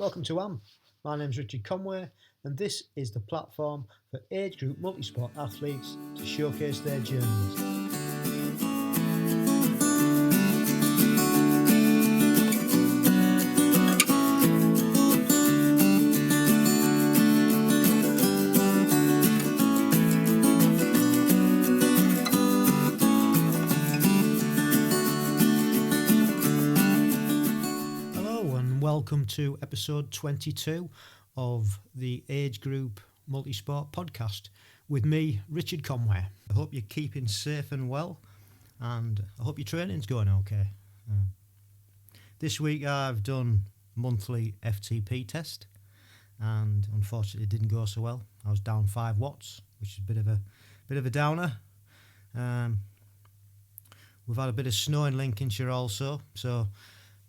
Welcome to AM. My name's Richard Conway, and this is the platform for age group multi-sport athletes to showcase their journeys. Welcome to episode 22 of the Age Group Multisport podcast with me, Richard Conway. I hope you're keeping safe and well, and I hope your training's going okay. This week I've done monthly FTP test, and unfortunately it didn't go so well. I was down 5 watts, which is a bit of a downer. We've had a bit of snow in Lincolnshire also, so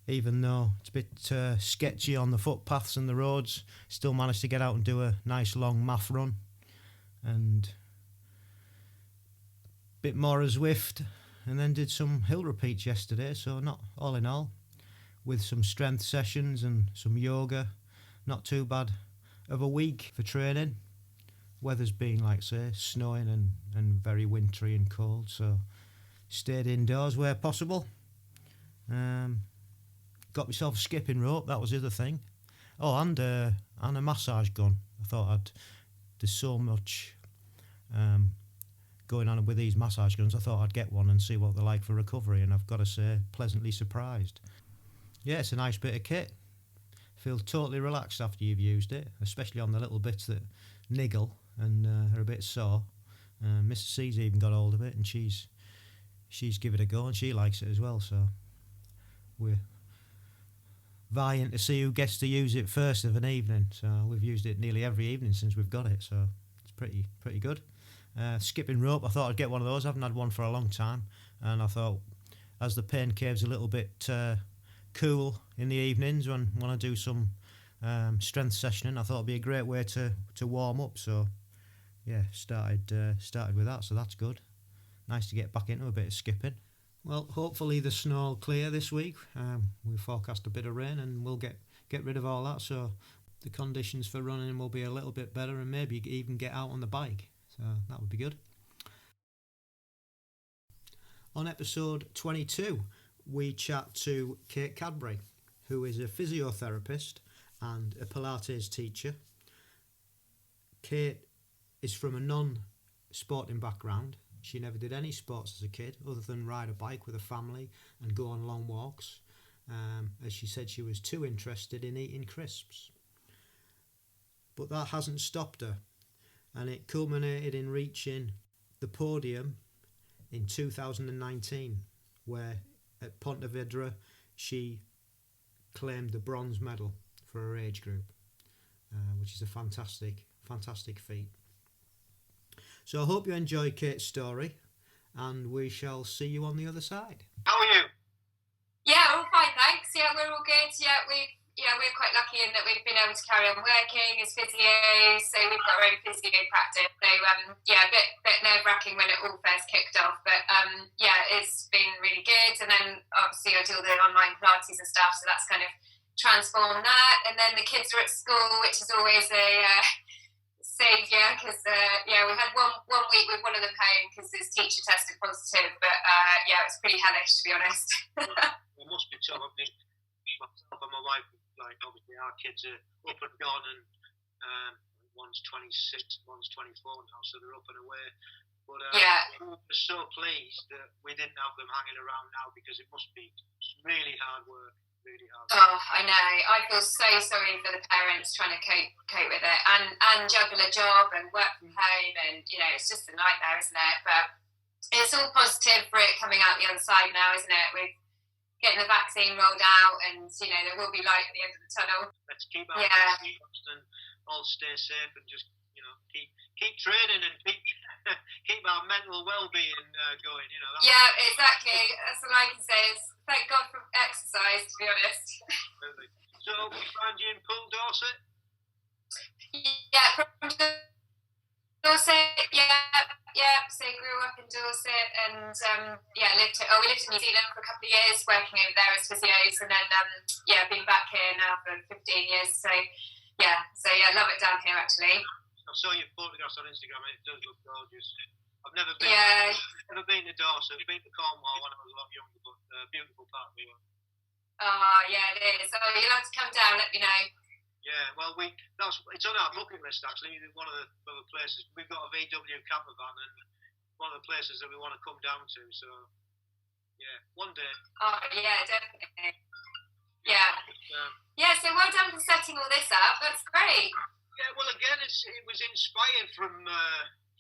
even though it's a bit sketchy on the footpaths and the roads, still managed to get out and do a nice long math run and a bit more as Zwift, and then did some hill repeats yesterday. So not all in all, with some strength sessions and some yoga, not too bad of a week for training. Weather's been, like say, snowing and very wintry and cold, so stayed indoors where possible. Got myself a skipping rope, that was the other thing. Oh, and a massage gun. I thought there's so much going on with these massage guns, I thought I'd get one and see what they're like for recovery, and I've got to say, pleasantly surprised. Yeah, it's a nice bit of kit. Feel totally relaxed after you've used it, especially on the little bits that niggle and are a bit sore. Mrs. C's even got hold of it, and she's given it a go, and she likes it as well, so we're vying to see who gets to use it first of an evening. So we've used it nearly every evening since we've got it, so it's pretty good. Skipping rope, I thought I'd get one of those. I haven't had one for a long time, and I thought as the pain cave's a little bit cool in the evenings when I do some strength sessioning, I thought it'd be a great way to warm up. So yeah, started with that, so that's good. Nice to get back into a bit of skipping. Well, hopefully the snow will clear this week. We forecast a bit of rain, and we'll get rid of all that, so the conditions for running will be a little bit better, and maybe even get out on the bike. So that would be good. On episode 22, we chat to Kate Cadbury, who is a physiotherapist and a Pilates teacher. Kate is from a non-sporting background. She never did any sports as a kid other than ride a bike with a family and go on long walks. As she said, she was too interested in eating crisps. But that hasn't stopped her, and it culminated in reaching the podium in 2019, where at Pontevedra she claimed the bronze medal for her age group, which is a fantastic feat. So I hope you enjoy Kate's story, and we shall see you on the other side. How are you? Yeah, all fine, thanks. Yeah, we're all good. We're quite lucky in that we've been able to carry on working as physios, so we've got our own physio practice. So a bit nerve-wracking when it all first kicked off, but it's been really good. And then obviously I do all the online Pilates and stuff, so that's kind of transformed that. And then the kids are at school, which is always a saviour, because we had one week with one of them home because his teacher tested positive, but it was pretty hellish, to be honest. It must be tough. I mean, myself and my wife, like, obviously our kids are up and gone, and one's 26, one's 24 now, so they're up and away. But we're so pleased that we didn't have them hanging around now, because it must be really hard work. Really hard. Oh, I know. I feel so sorry for the parents trying to cope with it and juggle a job and work from home, and it's just a nightmare, isn't it? But it's all positive for it coming out the other side now, isn't it? We're getting the vaccine rolled out, and there will be light at the end of the tunnel. Let's keep our fingers and all stay safe, and just keep training and keep our mental well-being going. Exactly. That's all I can say is thank God for exercise, to be honest. Absolutely. So we find you in Poole, Dorset? Yeah, from Dorset, yeah. So grew up in Dorset, and we lived in New Zealand for a couple of years, working over there as physios, and then been back here now for 15 years. So love it down here actually. I saw your photographs on Instagram, and it does look gorgeous. I've never been to Dorset. I've been to Cornwall when I was a lot younger, but beautiful part of the world. Oh yeah, it is. So you'll have to come down. Let me know. Yeah, well, it's on our bucket list actually. One of the places we've got a VW camper van, and one of the places that we want to come down to. So, yeah, one day. Oh yeah, definitely. Yeah. So well done for setting all this up. That's great. Yeah. Well, again, it was inspired from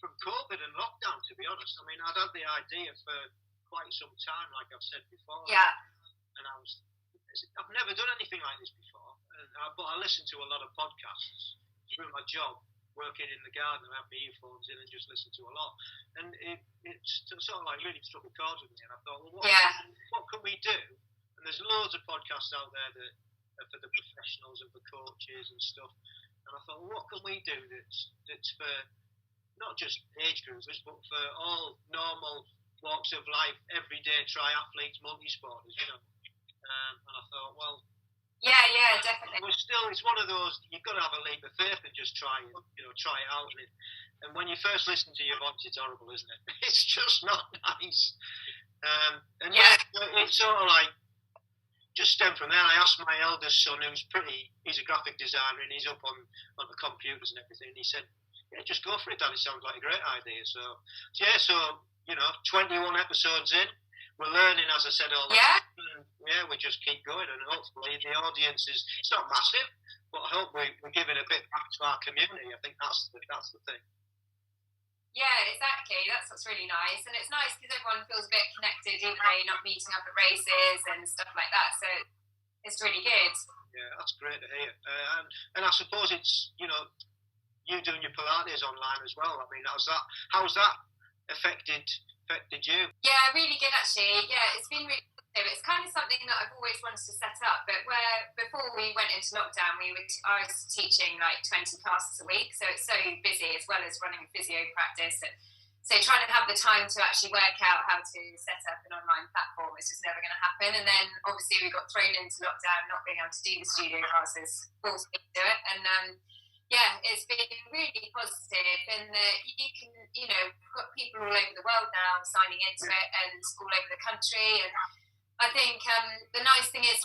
COVID and lockdown. To be honest, I mean, I'd had the idea for quite some time, like I've said before. Yeah. And I've never done anything like this before. But I listen to a lot of podcasts through my job, working in the garden. I have my earphones in and just listen to a lot. And it's sort of like really struck a chord with me. And I thought, well, what can we do? And there's loads of podcasts out there that are for the professionals and for coaches and stuff. And I thought, well, what can we do that's for not just age groupers, but for all normal walks of life, everyday triathletes, multi-sporters, you know? And I thought, well, yeah, definitely. It's one of those, you've got to have a leap of faith and just try it out. And when you first listen to your voice, it's horrible, isn't it? It's just not nice. It's sort of like, just stem from there. I asked my eldest son, he's a graphic designer, and he's up on the computers and everything. And he said, yeah, just go for it, Dad. It sounds like a great idea. So 21 episodes in. We're learning, as I said, all the time. Yeah, we just keep going, and hopefully the audience it's not massive, but I hope we're giving a bit back to our community. I think that's the thing. Yeah, exactly. That's what's really nice, and it's nice because everyone feels a bit connected, even though you're not meeting up at races and stuff like that. So it's really good. Yeah, that's great to hear. And I suppose it's you doing your Pilates online as well. I mean, how's that affected you? Yeah, really good actually. Yeah, it's been really positive. It's kind of something that I've always wanted to set up, but before we went into lockdown, I was teaching like 20 classes a week, so it's so busy as well as running a physio practice. And so trying to have the time to actually work out how to set up an online platform is just never going to happen. And then obviously we got thrown into lockdown, not being able to do the studio classes, forced me to do it. And it's been really positive in that we've got people all over the world now signing into it and all over the country. And I think the nice thing is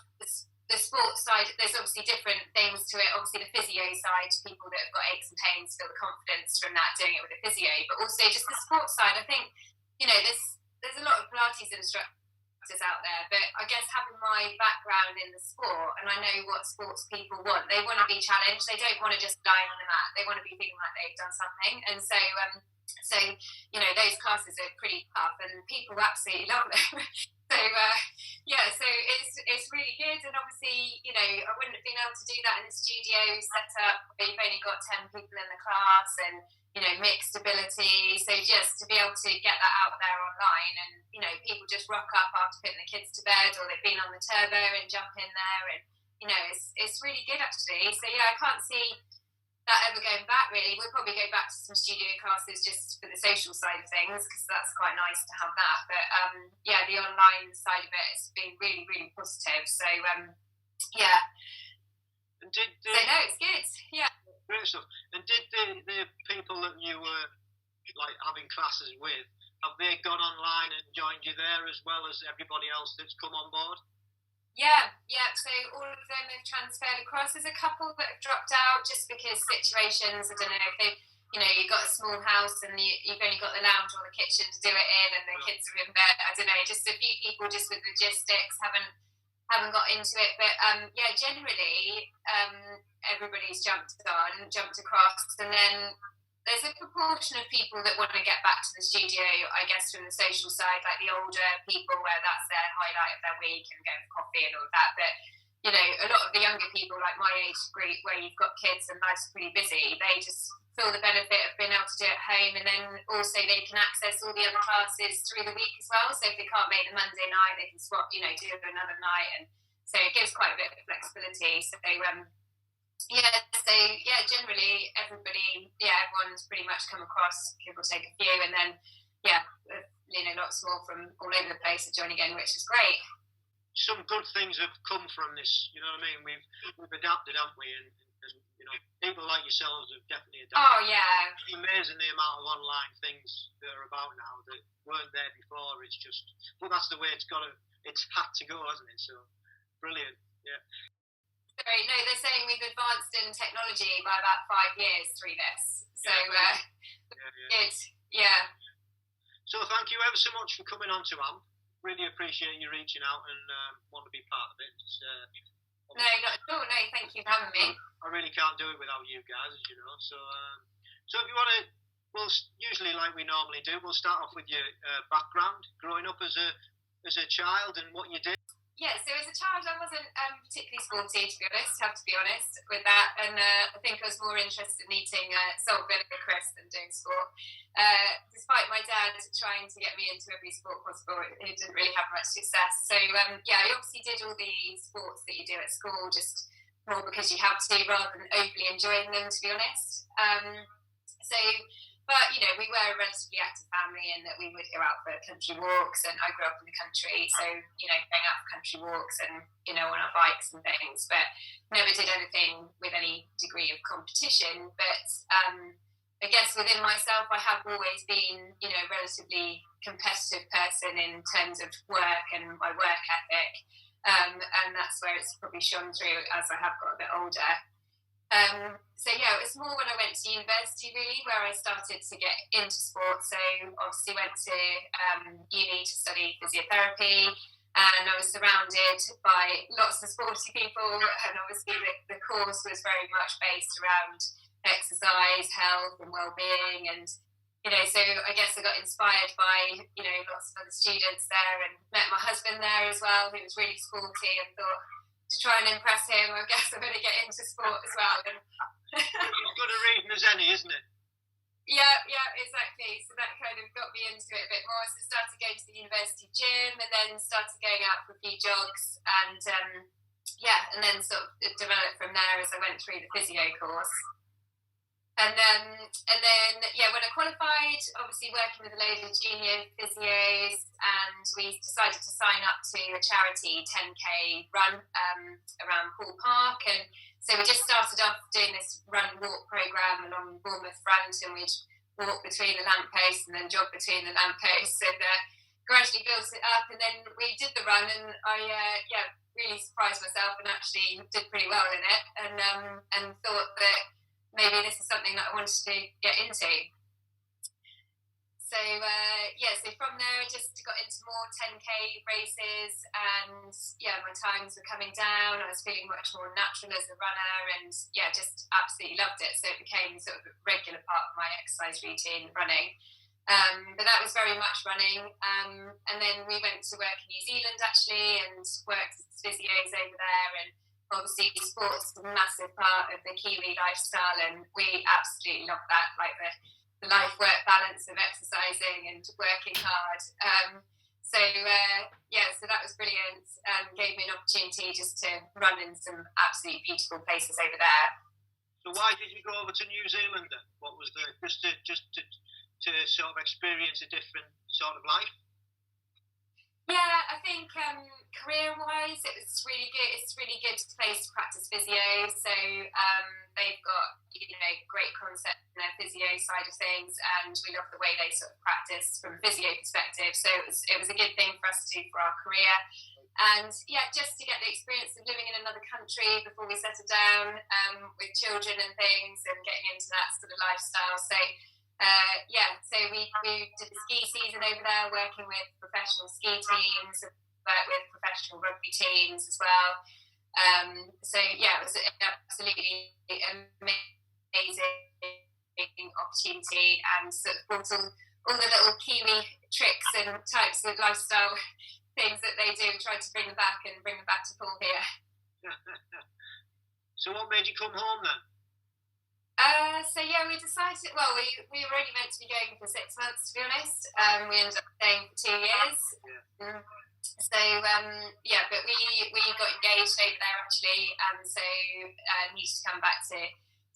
the sports side, there's obviously different things to it. Obviously the physio side, people that have got aches and pains feel the confidence from that doing it with a physio, but also just the sports side. I think, there's a lot of Pilates instructors out there, but I guess having my background in the sport, and I know what sports people want. They want to be challenged. They don't want to just lie on the mat. They want to be feeling like they've done something. And so those classes are pretty tough, and people absolutely love them. So it's really good. And obviously, I wouldn't have been able to do that in the studio set up. You've only got 10 people in the class, and mixed ability. So just to be able to get that out there online, and people just rock up after putting the kids to bed, or they've been on the turbo and jump in there, and it's really good actually. So I can't see that ever going back really. We'll probably go back to some studio classes just for the social side of things, because that's quite nice to have that. But the online side of it has been really, really positive. So And it's good. Yeah. Great stuff. And did the people that you were like having classes with, have they gone online and joined you there as well as everybody else that's come on board? Yeah. So all of them have transferred across. There's a couple that have dropped out just because situations, I don't know, if you've got a small house and you've only got the lounge or the kitchen to do it in, and the kids are in bed. I don't know, just a few people just with logistics haven't got into it. But generally everybody's jumped across. And then there's a proportion of people that want to get back to the studio, I guess, from the social side, like the older people where that's their highlight of their week and going for coffee and all of that. But a lot of the younger people, like my age group, where you've got kids and life's pretty busy, they just feel the benefit of being able to do it at home, and then also they can access all the other classes through the week as well. So if they can't make the Monday night, they can swap, do another night, and so it gives quite a bit of flexibility. So there's so generally everyone's pretty much come across, give or take a few, and then lots more from all over the place are joining in, which is great. Some good things have come from this, you know what I mean? We've adapted, haven't we? And people like yourselves have definitely adapted. Oh yeah, it's amazing the amount of online things that are about now that weren't there before. It's just, but that's the way it's had to go, hasn't it? So brilliant. Yeah. Sorry, no, they're saying we've advanced in technology by about 5 years through this. So good. Yeah. So thank you ever so much for coming on to AMP. Really appreciate you reaching out and want to be part of it. No, not at all. No, thank you for having me. I really can't do it without you guys, as you know. So if you want to, we'll usually, like we normally do, we'll start off with your background, growing up as a child and what you did. Yeah, so as a child I wasn't particularly sporty, to be honest, have to be honest with that, and I think I was more interested in eating salt vinegar crisps than doing sport. Despite my dad trying to get me into every sport possible, he didn't really have much success. So I obviously did all the sports that you do at school, just more because you have to rather than overly enjoying them, to be honest. But, we were a relatively active family in that we would go out for country walks, and I grew up in the country, so, going out for country walks and, on our bikes and things, but never did anything with any degree of competition. But I guess within myself, I have always been, a relatively competitive person in terms of work and my work ethic, and that's where it's probably shone through as I have got a bit older. It was more when I went to university, really, where I started to get into sport. So obviously went to uni to study physiotherapy, and I was surrounded by lots of sporty people, and obviously the course was very much based around exercise, health and wellbeing, and so I guess I got inspired by lots of other students there, and met my husband there as well, who was really sporty, and thought, to try and impress him, I guess I'm going to get into sport as well. And it's good a reading as any, isn't it? Yeah, exactly. So that kind of got me into it a bit more. So I started going to the university gym, and then started going out for a few jogs, and then sort of developed from there as I went through the physio course. And then when I qualified, obviously working with a load of junior physios, and we decided to sign up to a charity 10k run around Poole Park. And so we just started off doing this run-walk programme along Bournemouth front, and we'd walk between the lampposts and then jog between the lampposts, and gradually built it up. And then we did the run, and I really surprised myself and actually did pretty well in it, and thought that maybe this is something that I wanted to get into. So from there I just got into more 10k races, and my times were coming down. I was feeling much more natural as a runner, and just absolutely loved it. So it became sort of a regular part of my exercise routine, running. But that was very much running. And then we went to work in New Zealand actually, and worked as physios over there, and obviously sports is a massive part of the Kiwi lifestyle, and we absolutely love that, like the life-work balance of exercising and working hard. So that was brilliant, and gave me an opportunity just to run in some absolutely beautiful places over there. So why did you go over to New Zealand then? What was just to sort of experience a different sort of life? Yeah, I think career-wise, it was really good. It's a really good place to practice physio. So they've got great concept in their physio side of things, and we love the way they sort of practice from a physio perspective. So it was a good thing for us to do for our career, and just to get the experience of living in another country before we settle down with children and things, and getting into that sort of lifestyle. So. So we did the ski season over there, working with professional ski teams, worked with professional rugby teams as well. It was an absolutely amazing opportunity, and sort of brought all the little Kiwi tricks and types of lifestyle things that they do, and tried to bring them back to Poole here. So what made you come home then? We decided, we were only meant to be going for 6 months, to be honest. We ended up staying for 2 years. Yeah. But we got engaged over there actually, and so needed to come back to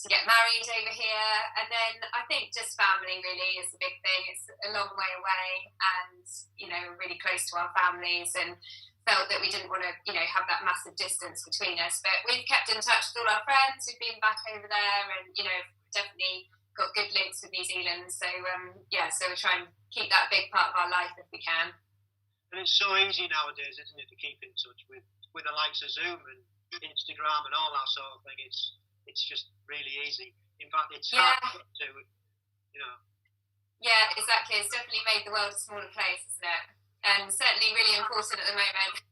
to get married over here. And then I think just family really is the big thing. It's a long way away, and we're really close to our families, and felt that we didn't want to have that massive distance between us. But we've kept in touch with all our friends who've been back over there, and definitely got good links with New Zealand. So so we try and keep that big part of our life if we can. And it's so easy nowadays, isn't it, to keep in touch with the likes of Zoom and Instagram and all that sort of thing. It's just really easy. In fact, it's hard to, Yeah, exactly. It's definitely made the world a smaller place, isn't it? And certainly really important at the moment.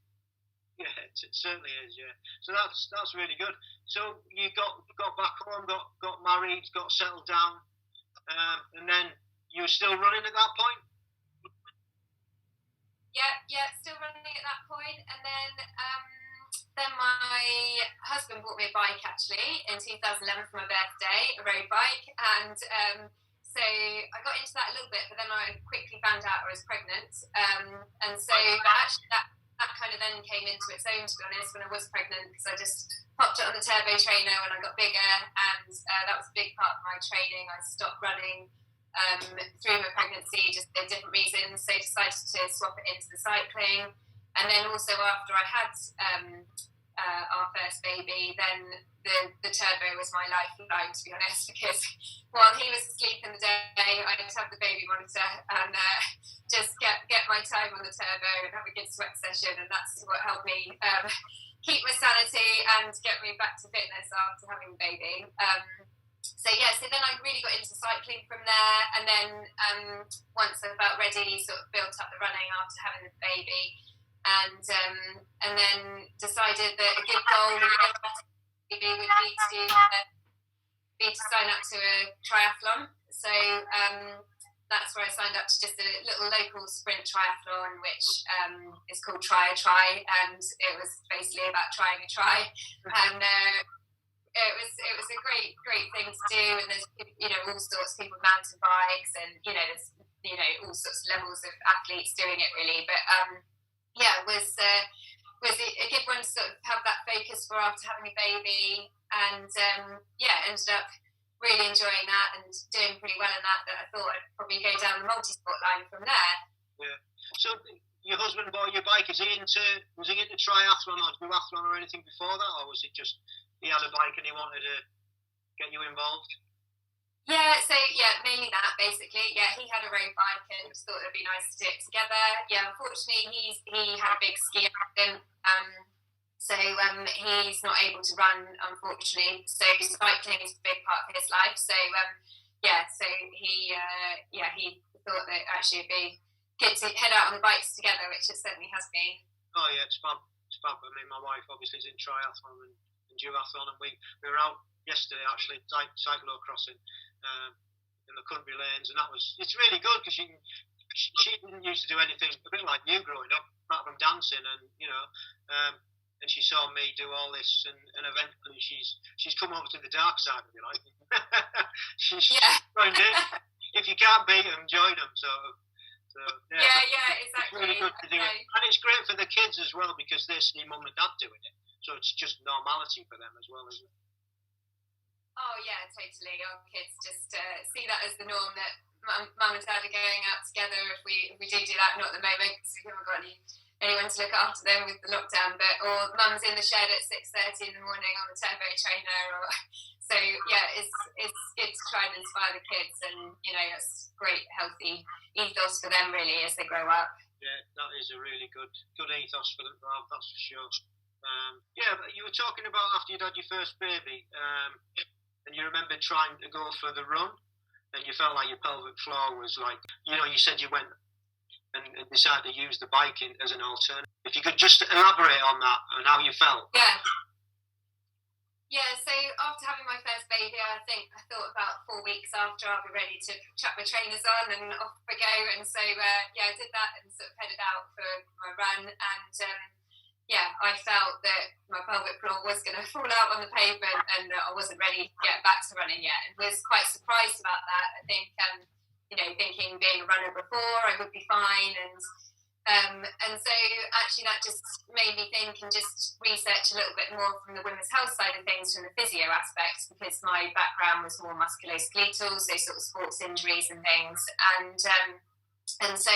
Yeah, it certainly is. Yeah. So that's really good. So you got back home, got married, got settled down, and then you were still running at that point. Yeah, still running at that point, and then my husband bought me a bike actually in 2011 for my birthday, a road bike, and so I got into that a little bit, but then I quickly found out I was pregnant, and so that kind of then came into its own, to be honest, when I was pregnant, because I just popped it on the turbo trainer when I got bigger, and that was a big part of my training. I stopped running through my pregnancy, just for different reasons, so decided to swap it into the cycling. And then also after I had our first baby, then the turbo was my lifeline, to be honest, because while he was asleep in the day, I'd have the baby monitor and just get my time on the turbo and have a good sweat session, and that's what helped me keep my sanity and get me back to fitness after having the baby. So then I really got into cycling from there, and then once I felt ready, sort of built up the running after having the baby, and then decided that a good goal would be to sign up to a triathlon. So that's where I signed up to just a little local sprint triathlon, which is called Try a Try, and it was basically about trying a try, and it was a great thing to do. And there's all sorts of people with mountain bikes, and there's all sorts of levels of athletes doing it really, but was a good one to sort of have that focus for after having a baby, and ended up really enjoying that and doing pretty well in that I thought I'd probably go down the multi-sport line from there. Yeah. So your husband bought your bike. Was he into triathlon or duathlon or anything before that, or was it just he had a bike and he wanted to get you involved? Yeah, so mainly that basically. Yeah, he had a road bike and just thought it'd be nice to do it together. Yeah, unfortunately he had a big ski accident, so he's not able to run, unfortunately. So cycling is a big part of his life. So so he thought that actually it'd be good to head out on the bikes together, which it certainly has been. Oh yeah, it's fun. It's fun. I mean, my wife obviously is in triathlon and duathlon, and we were out yesterday actually cyclo-crossing in the country lanes, and it's really good because she didn't used to do anything, a bit like you growing up, apart from dancing, and and she saw me do all this, and eventually she's come over to the dark side, if you like. she's joined in. If you can't beat them, join them. So exactly. It's really good to do it, and it's great for the kids as well because they see mum and dad doing it, so it's just normality for them as well, isn't it? Oh yeah, totally. Our kids just see that as the norm, that mum and dad are going out together. If we do that, not at the moment because we haven't got anyone to look after them with the lockdown, or mum's in the shed at 6:30 in the morning on the turbo trainer, so it's good to try and inspire the kids, and it's great healthy ethos for them really as they grow up. Yeah, that is a really good ethos for them to have, that's for sure. But you were talking about after you'd had your first baby, and you remember trying to go for the run, and you felt like your pelvic floor was like, you said you went and decided to use the bike as an alternative. If you could just elaborate on that and how you felt. Yeah, so after having my first baby, I think I thought about 4 weeks after I'll be ready to chuck my trainers on and off we go. And so, I did that and sort of headed out for my run. And, I felt that my pelvic floor was going to fall out on the pavement and that I wasn't ready to get back to running yet. And was quite surprised about that. I think, thinking being a runner before, I would be fine. And And so actually that just made me think and just research a little bit more from the women's health side of things, from the physio aspect, because my background was more musculoskeletal, so sort of sports injuries and things. And so,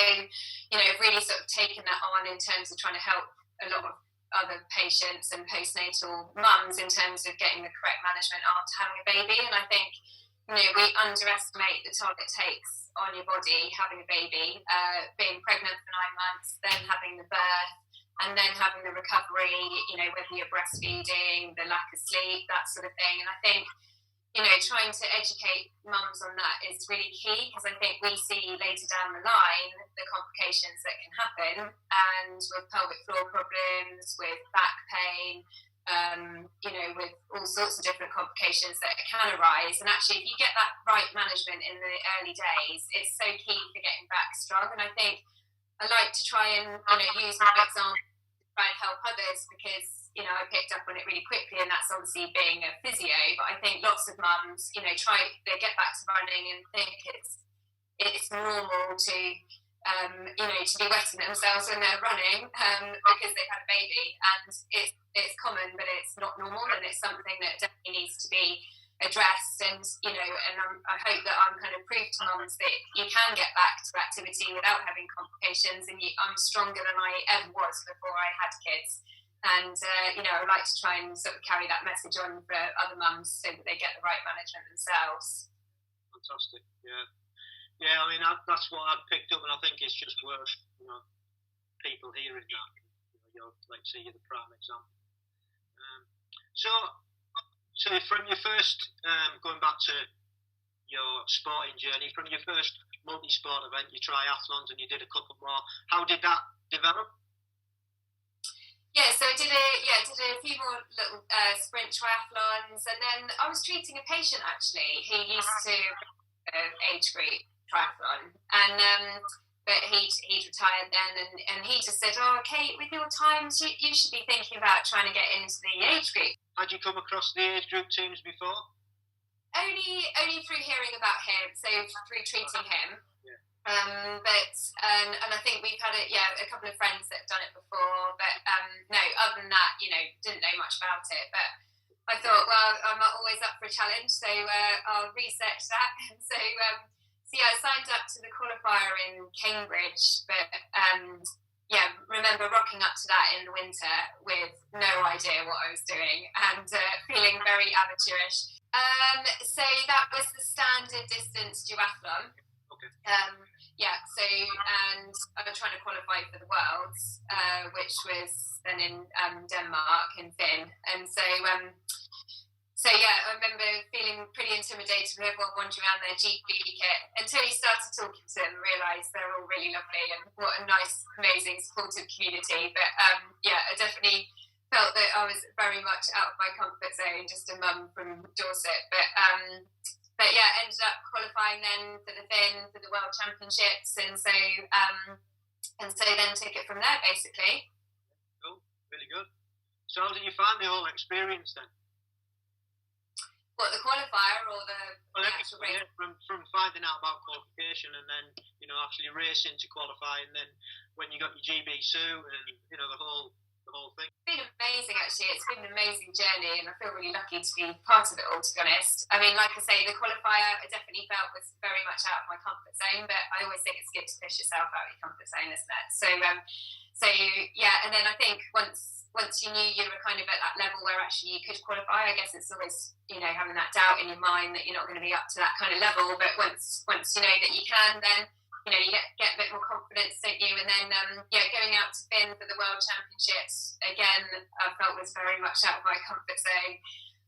you know, I've really sort of taken that on in terms of trying to help a lot of other patients and postnatal mums in terms of getting the correct management after having a baby. And I think, you know, we underestimate the toll it takes on your body having a baby, being pregnant for 9 months, then having the birth, and then having the recovery, you know, whether you're breastfeeding, the lack of sleep, that sort of thing. And I think, you know, trying to educate mums on that is really key, because I think we see later down the line the complications that can happen, and with pelvic floor problems, with back pain, you know, with all sorts of different complications that can arise. And actually, if you get that right management in the early days, it's so key for getting back strong. And I think I like to try and, you know, use my example to try and help others, because, you know, I picked up on it really quickly, and that's obviously being a physio. But I think lots of mums, you know, they get back to running and think it's normal to, you know, to be wetting themselves when they're running because they've had a baby. And it's common, but it's not normal, and it's something that definitely needs to be addressed. And, you know, and I hope that I'm kind of proof to mums that you can get back to activity without having complications, and I'm stronger than I ever was before I had kids. And, you know, I like to try and sort of carry that message on for other mums so that they get the right management themselves. Fantastic, yeah. Yeah, I mean, that's what I've picked up, and I think it's just worth, you know, people hearing that. You know, like say you're the prime example. So from your first, going back to your sporting journey, from your first multi-sport event, your triathlons, and you did a couple more, how did that develop? Yeah, so I did a few more little sprint triathlons, and then I was treating a patient actually who used to age group triathlon, and but he'd retired then, and he just said, "Oh, Kate, with your times, you should be thinking about trying to get into the age group." Had you come across the age group teams before? Only through hearing about him, so through treating him. Yeah. But I think we've had a couple of friends that have done it before, but no, other than that, you know, didn't know much about it. But I thought, well, I'm always up for a challenge, so I'll research that. And so yeah, I signed up to the qualifier in Cambridge, but remember rocking up to that in the winter with no idea what I was doing and feeling very amateurish. So that was the standard distance duathlon. Okay. And I was trying to qualify for the Worlds, which was then in Denmark, in Finn. And I remember feeling pretty intimidated with everyone wandering around their GP kit until you started talking to them and realised they're all really lovely and what a nice, amazing, supportive community. But I definitely felt that I was very much out of my comfort zone, just a mum from Dorset. But ended up qualifying then for the Finn, for the World Championships, and so then took it from there, basically. Cool, really good. So how did you find the whole experience then? What, the qualifier or the actual race? Yeah, from finding out about qualification and then, you know, actually racing to qualify, and then when you got your GB suit and, you know, the whole thing. It's been amazing, actually. It's been an amazing journey, and I feel really lucky to be part of it all, to be honest. I mean, like I say, the qualifier I definitely felt was very much out of my comfort zone, but I always think it's good to push yourself out of your comfort zone, isn't it? And then I think once you knew you were kind of at that level where actually you could qualify, I guess it's always, you know, having that doubt in your mind that you're not going to be up to that kind of level. But once you know that you can, then, you know, you get a bit more confidence, don't you? And then, going out to Finn for the World Championships, again, I felt was very much out of my comfort zone.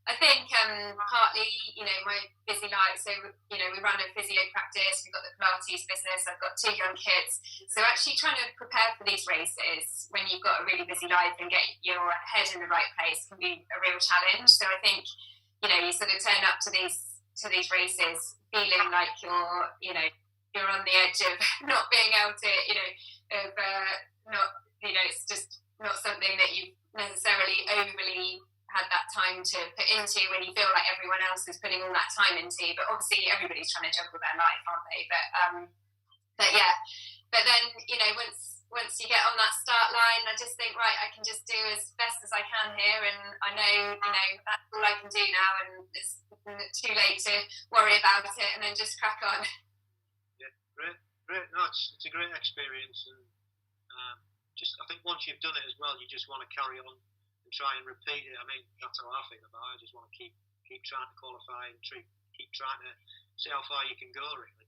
I think partly, you know, my busy life. So, you know, we run a physio practice, we've got the pilates business, I've got 2 young kids. So actually trying to prepare for these races when you've got a really busy life and get your head in the right place can be a real challenge. So I think, you know, you sort of turn up to these races feeling like you're on the edge of not being able to, it's just not something that you've necessarily overly had that time to put into when you feel like everyone else is putting all that time into. But obviously everybody's trying to juggle their life, aren't they? But then, you know, once once you get on that start line, I just think, right, I can just do as best as I can here, and I know, that's all I can do now, and it's too late to worry about it, and then just crack on. Yeah, great. No, it's a great experience, and just I think once you've done it as well, you just want to carry on and try and repeat it. I mean, that's how I feel about it. I just want to keep trying to qualify and keep trying to see how far you can go, really.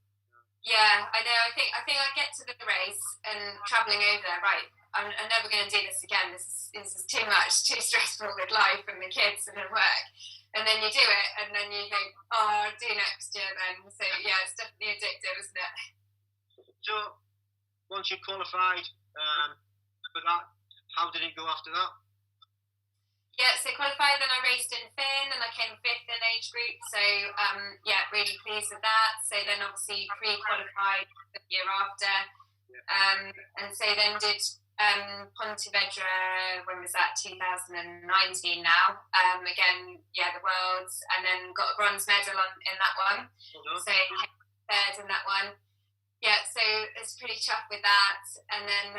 Yeah, I know. I think I get to the race and travelling over there. Right, I'm never going to do this again. This is too much, too stressful with life and the kids and the work. And then you do it, and then you think, oh, I'll do next year then. So yeah, it's definitely addictive, isn't it? So once you qualified for that, how did it go after that? Yeah, so qualified, then I raced in Finn, and I came 5th in age group, so really pleased with that. So then obviously pre-qualified the year after, and so then did Pontevedra, when was that, 2019 now, again, the Worlds, and then got a bronze medal in that one, so came 3rd in that one. Yeah, so it's pretty chuffed with that, and then,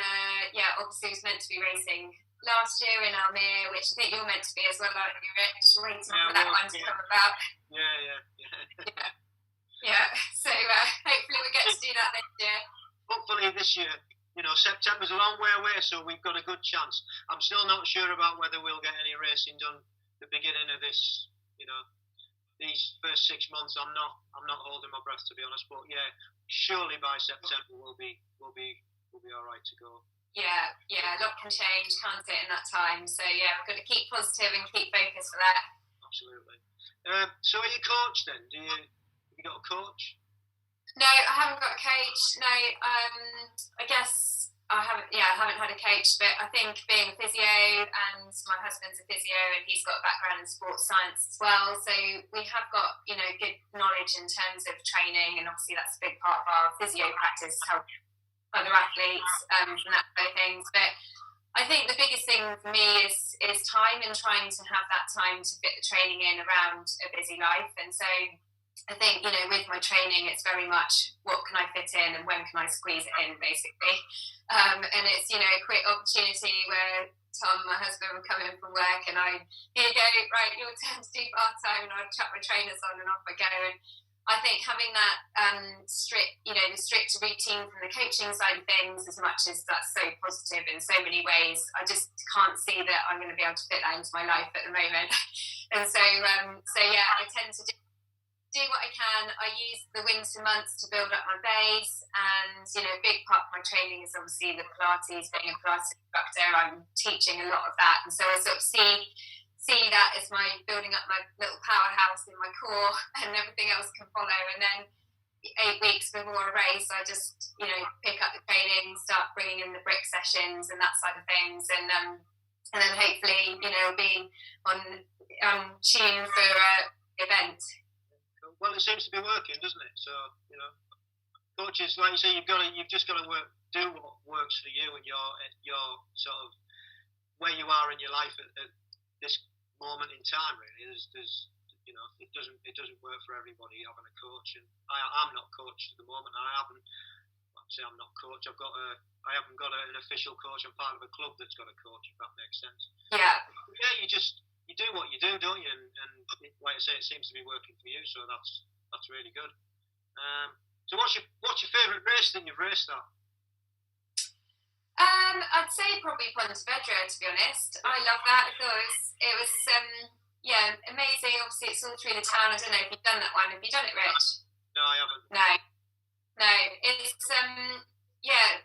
obviously was meant to be racing last year in Almere, which I think you're meant to be as well, aren't you, Rich? Waiting for that one to come about. Yeah. So hopefully we get to do that next year. Hopefully this year. September's a long way away, so we've got a good chance. I'm still not sure about whether we'll get any racing done the beginning of this. These first 6 months, I'm not holding my breath, to be honest. But yeah, surely by September we'll be all right to go. Yeah, a lot can change, can't it, in that time? So yeah, we've got to keep positive and keep focused for that. Absolutely. So are you coach then? Have you got a coach? No, I haven't got a coach. No, I guess I haven't had a coach, but I think being a physio, and my husband's a physio, and he's got a background in sports science as well, so we have got good knowledge in terms of training, and obviously that's a big part of our physio practice, help other athletes and that kind of things. But I think the biggest thing for me is time, and trying to have that time to fit the training in around a busy life. And so I think, with my training, it's very much what can I fit in and when can I squeeze it in, basically. And it's, a quick opportunity where Tom, my husband, would come in from work, and here you go, right, your turn to do part-time, and I'd chuck my trainers on and off I go. And I think having that the strict routine from the coaching side of things, as much as that's so positive in so many ways, I just can't see that I'm going to be able to fit that into my life at the moment. And so I tend to do what I can. I use the winter months to build up my base, and a big part of my training is obviously the Pilates. Being a Pilates instructor, I'm teaching a lot of that, and so I sort of see that as my building up my little powerhouse in my core, and everything else can follow. And then 8 weeks before a race, I just pick up the training, start bringing in the brick sessions and that side of things, and then hopefully be on tune for the event. Well, it seems to be working, doesn't it? So coaches, like you say, you've just got to do what works for you and your sort of where you are in your life at this moment in time. Really, it doesn't work for everybody having a coach, and I'm not coached at the moment. I I'm not coached. I haven't got an official coach. I'm part of a club that's got a coach, if that makes sense. Yeah. Yeah, you do what you do, don't you? And like I say, it seems to be working for you, so that's really good. So what's your favourite race that you've raced at? I'd say probably Pontevedra, to be honest. I love that. I thought it was amazing. Obviously, it's all through the town. I don't know if you've done that one. Have you done it, Rich? No, I haven't. No. It's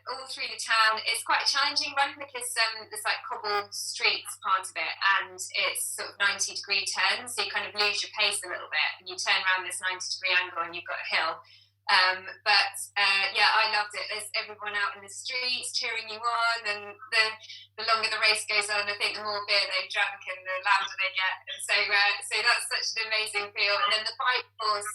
all through the town. It's quite a challenging run because there's like cobbled streets part of it, and it's sort of 90-degree turns, so you kind of lose your pace a little bit, and you turn around this 90-degree angle, and you've got a hill. I loved it. There's everyone out in the streets cheering you on, and the longer the race goes on, I think the more beer they've drunk and the louder they get. And so that's such an amazing feel. And then the bike course,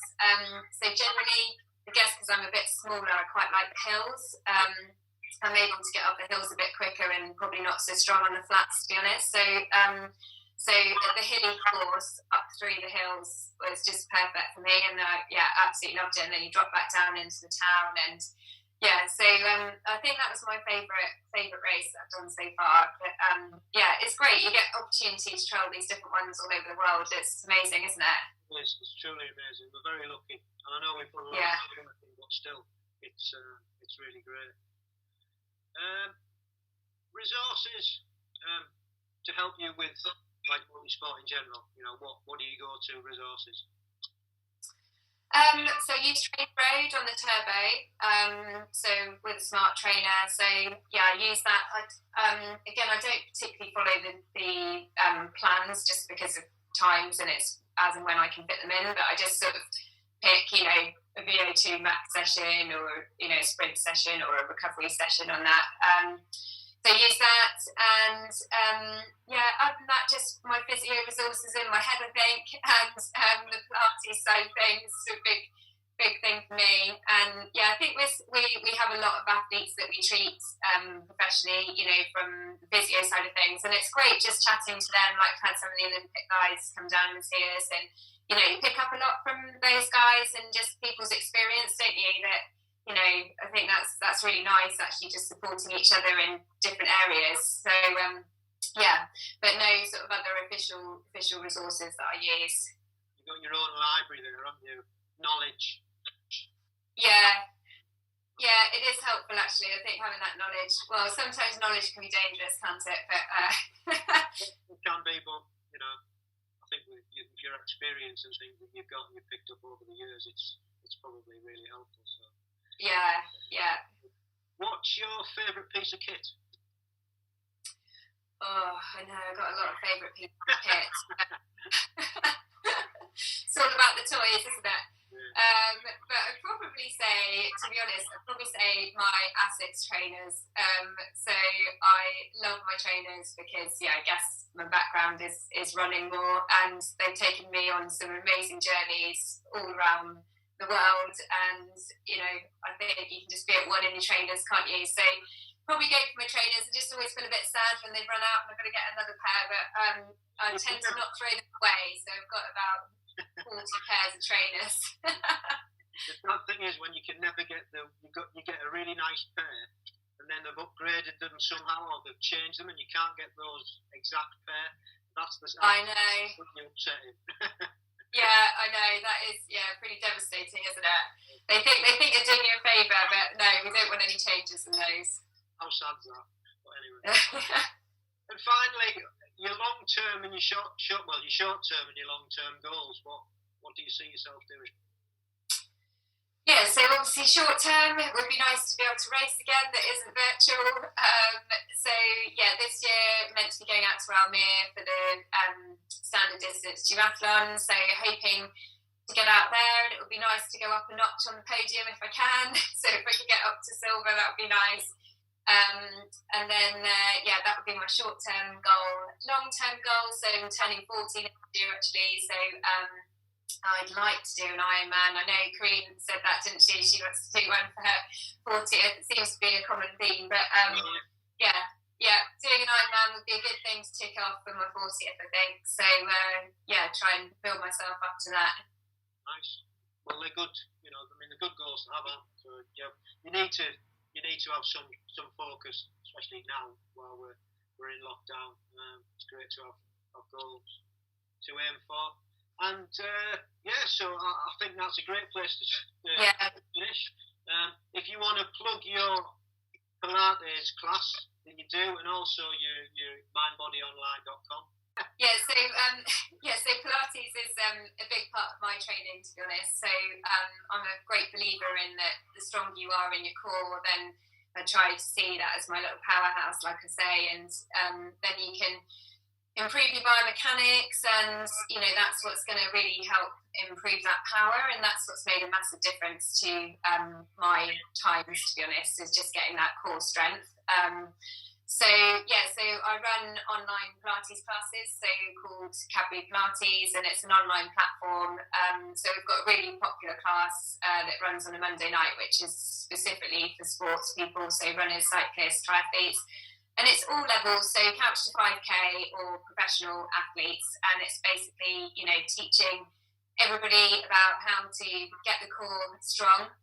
so generally, I guess because I'm a bit smaller, I quite like the hills. I'm able to get up the hills a bit quicker and probably not so strong on the flats, to be honest. So the hilly course up through the hills was just perfect for me, and absolutely loved it. And then you drop back down into the town, and Yeah, so I think that was my favourite race that I've done so far. But yeah, it's great. You get opportunity to travel these different ones all over the world. It's amazing, isn't it? It's truly amazing. We're very lucky, and I know we've got a lot of working, but still, it's really great. Resources to help you with like multi-sport in general. You know, what do you go to resources? So I use Train Road on the turbo, so with a smart trainer. So yeah, I use that. Again, I don't particularly follow the plans just because of times, and it's as and when I can fit them in. But I just sort of pick, you know, a VO2 max session, or you know, a sprint session, or a recovery session on that. So use that, and yeah, other than that, just my physio resources in my head, I think, and the Pilates side of things is a big thing for me. And yeah, I think we have a lot of athletes that we treat professionally, you know, from the physio side of things, and it's great just chatting to them. Like, I've had some of the Olympic guys come down and see us, and you know, you pick up a lot from those guys and just people's experience, don't you? That, you know, I think that's really nice, actually, just supporting each other in different areas. So yeah, but no sort of other official resources that I use. You've got your own library there, haven't you? Knowledge. Yeah, it is helpful, actually. I think having that knowledge. Well, sometimes knowledge can be dangerous, can't it? But it can be, but you know, I think with your experience and things that you've got and you've picked up over the years, it's probably really helpful. So. Yeah. What's your favourite piece of kit? Oh, I know, I've got a lot of favourite pieces of kit. It's all about the toys, isn't it? Yeah. But I'd probably say, to be honest, my ASICS trainers. So I love my trainers because, yeah, I guess my background is running more, and they've taken me on some amazing journeys all around the world, and you know, I think you can just be at one in your trainers, can't you? So probably go for my trainers. I just always feel a bit sad when they run out and I've got to get another pair, but I tend to not throw them away, so I've got about 40 pairs of trainers. The bad thing is when you can never get you get a really nice pair, and then they've upgraded them somehow, or they've changed them, and you can't get those exact pair. That's I know. Upsetting. Yeah, I know, that is pretty devastating, isn't it? They think they're doing you a favour, but no, we don't want any changes in those. How sad's that? But anyway. And finally, your long term and your short term and your long term goals. What do you see yourself doing? Yeah, so obviously short term, it would be nice to be able to race again that isn't virtual. So yeah, this year meant to be going out to Almere for the standard distance duathlon. So hoping to get out there, and it would be nice to go up a notch on the podium if I can. So if I could get up to silver, that would be nice. And then that would be my short term goal. Long term goal, so I'm turning 40 next year actually. So I'd like to do an Ironman. I know Corinne said that, didn't she? She wants to do one for her 40th. It seems to be a common theme. But doing an Ironman would be a good thing to tick off for my 40th, I think. So try and build myself up to that. Nice. Well, they're good. You know, I mean, they're good goals to have. So you need to have some focus, especially now while we're in lockdown. It's great to have goals to aim for. And so I think that's a great place to finish. If you want to plug your Pilates class that you do, and also your mindbodyonline.com. So Pilates is a big part of my training, to be honest. So I'm a great believer in that the stronger you are in your core, then I try to see that as my little powerhouse, like I say, and then you can improve your biomechanics, and you know, that's what's going to really help improve that power, and that's what's made a massive difference to my times, to be honest, is just getting that core strength. So I run online Pilates classes, so called Cadbury Pilates, and it's an online platform. So we've got a really popular class that runs on a Monday night, which is specifically for sports people, so runners, cyclists, triathletes. And it's all levels, so couch to 5K or professional athletes. And it's basically, you know, teaching everybody about how to get the core strong,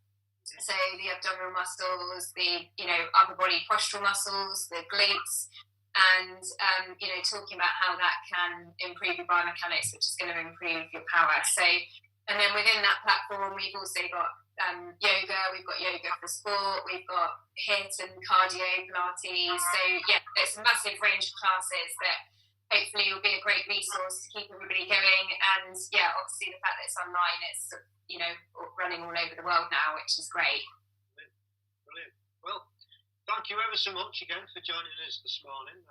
So the abdominal muscles, the upper body postural muscles, the glutes, and talking about how that can improve your biomechanics, which is going to improve your power. So, and then within that platform, we've also got yoga. We've got yoga for sport. We've got HIIT and cardio, Pilates. So yeah, there's a massive range of classes that hopefully will be a great resource to keep everybody going. And yeah, obviously the fact that it's online, it's running all over the world now, which is great. Brilliant. Well, thank you ever so much again for joining us this morning.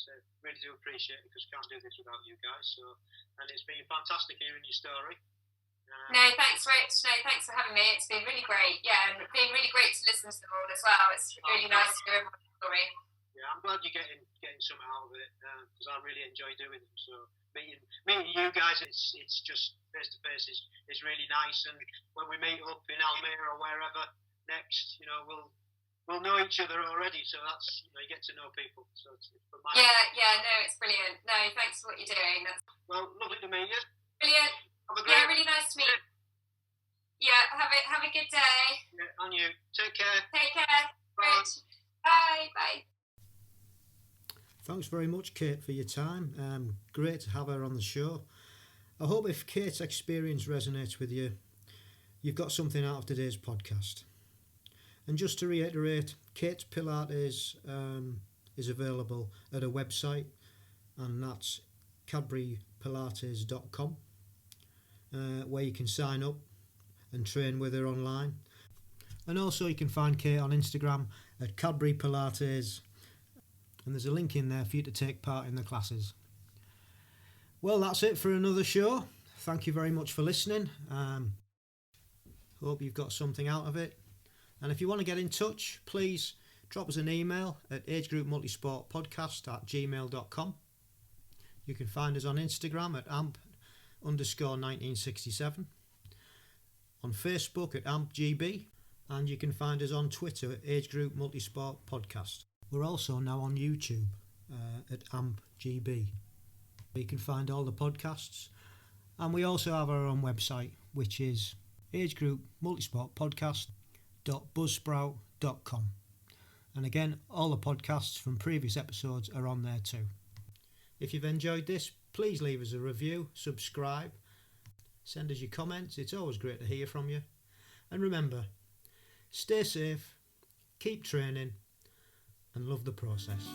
So really do appreciate it, because we can't do this without you guys. So, and it's been fantastic hearing your story. No, thanks, Rich. No, thanks for having me. It's been really great. Yeah, and it's been really great to listen to them all as well. It's really nice to hear everyone's story. Yeah, I'm glad you're getting something out of it, because I really enjoy doing them. So meeting you guys, it's just face to face is really nice. And when we meet up in Almere or wherever next, we'll know each other already. So that's you get to know people. So it's it's brilliant. No, thanks for what you're doing. Well, lovely to meet you. Brilliant. Really nice to meet you. Yeah, have a good day. Yeah, and you. Take care. Take care. Bye. Bye. Thanks very much, Kate, for your time. Great to have her on the show. I hope if Kate's experience resonates with you, you've got something out of today's podcast. And just to reiterate, Kate's Pilates is available at her website, and that's cadburypilates.com, where you can sign up and train with her online. And also you can find Kate on Instagram at Cadbury Pilates, and there's a link in there for you to take part in the classes. Well, that's it for another show. Thank you very much for listening. Hope you've got something out of it. And if you want to get in touch, please drop us an email at agegroupmultisportpodcast@gmail.com. You can find us on Instagram at amp_1967, on Facebook at ampgb, and you can find us on Twitter at Age Group Multisport Podcast. We're also now on YouTube at ampgb. You can find all the podcasts, and we also have our own website, which is agegroupmultisportpodcast.buzzsprout.com. And again, all the podcasts from previous episodes are on there too. If you've enjoyed this, please leave us a review, subscribe, send us your comments. It's always great to hear from you. And remember, stay safe, keep training, and love the process.